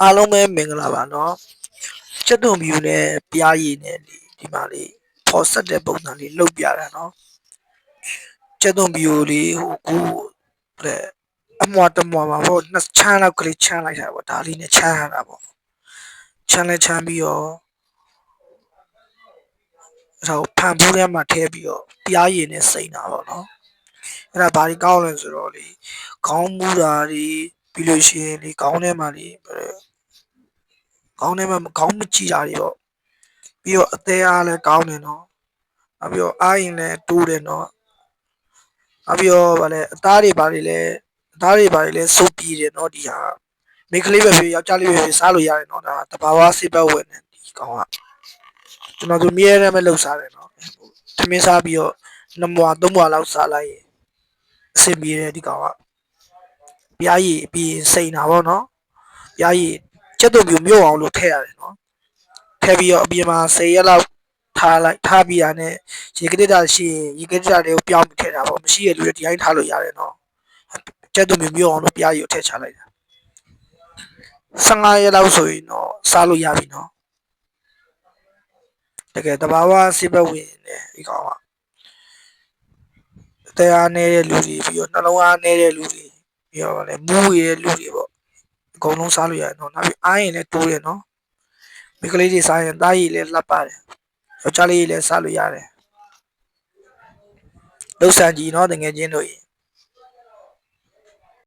အားလုံးပဲမင်္ဂလာပါနော်ကျက်သွန်ဖြူနဲ့ပြားရည်နဲ့ဒီမှာလေးဖော်ဆက်တဲ့ပုံစံလေးလုပ်ပြတာနော်ကျက်သွန်ဖြူလေးဟိုကူအမွာတမွာမှာပေါ့နှစ်ချမ်းလောက်ကလေးချမ်းလိုက်တာပေါ့ဒါလေးနဲ့ချမ်းရတာပေါ့ချမ်းလဲချမ်းပြီးတော့အဲ့ဒါကိုဖန်ဖူးထဲမှာထည့်ပြီးတော့ပြားရည်နဲ့စိမ့်တာပေါ့နော်အဲ့ဒါဘာတွေကောင်းလဲဆိုတော့လေခေါင်းမူတာတွေပြီးလို့ရှိရင်ဒီခေါင်းထဲမှာလေခေါင်းထဲမှာခေါင်းမကြည့်တာတွေပေါ့ပြီးတော့အသေးအားလည်းကောင်းတယ်နော်နောက်ပြီးတော့အားရင်လည်းတိုးတယ်နော်နောက်ပြီးတော့ဗာလဲအသားတွေဘာတွေလဲစုပ်ပြီးတယ်နော်ဒီဟာမိန်းကလေးပဲဖြစ်ယောက်ျားလေးပဲဖြစ်စားလို့ရတယ်နော်ဒါတဘာဝစိတ်ပတ်ဝင်တယ်ဒီကောင်ကကျွန်တော်တို့မြဲတမ်းပဲလှုပ်စားတယ်နော်သမင်းစားပြီးတော့2မွာ3မွာလောက်စားလိုက်ရင်အဆင်ပြေတယ်ဒီကောင်ကပြားရည်ပြီးစိန်တာပေါ့နော်ပြားရည်ကျက်သွန်ဖြူမြို့အောင်လို့ထည့်ရတယ်နော်ထည့်ပြီးတော့အပြင်မှာ10ရက်လောက်ထားပြီးတာနဲ့ရေကတစ်တာရှိရင်ရေကတစ်တာတွေကိုပြောင်းပြီးထည့်တာပေါ့မရှိရလူတွေဒီတိုင်းထားလို့ရတယ်နော်ကျက်သွန်ဖြူမြို့အောင်လို့ပြားရည်ကိုထည့်ချလိုက်တာ15ရက်လောက်ဆိုရင်တော့စားလို့ရပြီနော်တကယ်တဘာဝစိပတ်ဝင်တယ်ဒီကောင်ကအသေးအားနေတဲ့လူတွေပြီးတော့နှလုံးအားနေတဲ့လူတွေပြီးတော့လည်းမူးရတဲ့လူတွေပေါ့အကုန်လုံးစားလို့ရတယ်နော်နောက်ပြီးအားရင်လည်းတိုးတယ်နော်မိကလေးတွေစားရင်သားရည်လည်းလှပ်ပါတယ်ယောက်ျားလေးလည်းစားလို့ရတယ်လှုပ်ဆန်ကြည့်နော်တကယ်ချင်းတို့